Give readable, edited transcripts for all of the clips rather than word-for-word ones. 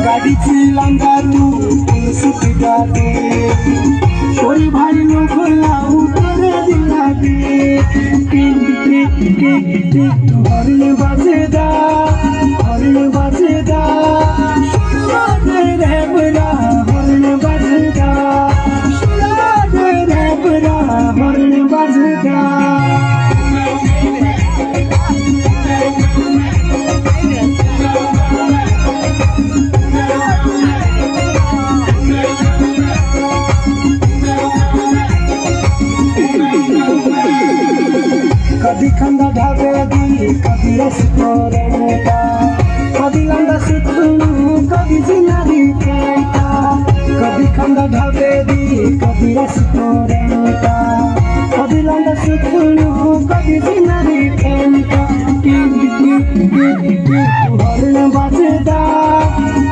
गाड़ी लंबा तू सुख जाते छोरी भाई लोग उतरे दिला दे हरने बजेदा हरने बजेदा रेबरा हरने बजेदा रेबरा हरने बजेदा कभी खंडा ढाबे दी कभी रेस्टोरेंटा कभी लंदा सुतुनु कभी जिनारी पेटा कभी खंडा ढाबे दी कभी रेस्टोरेंटा कभी लंदा सुतुनु कभी जिनारी पेटा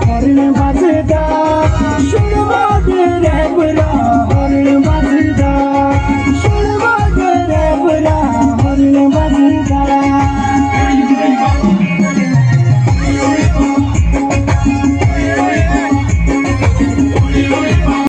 हरने बजेदा शुरुआ दे रेबरा हरने बजेदा शुरुआ दे रेबरा हरने बजेदा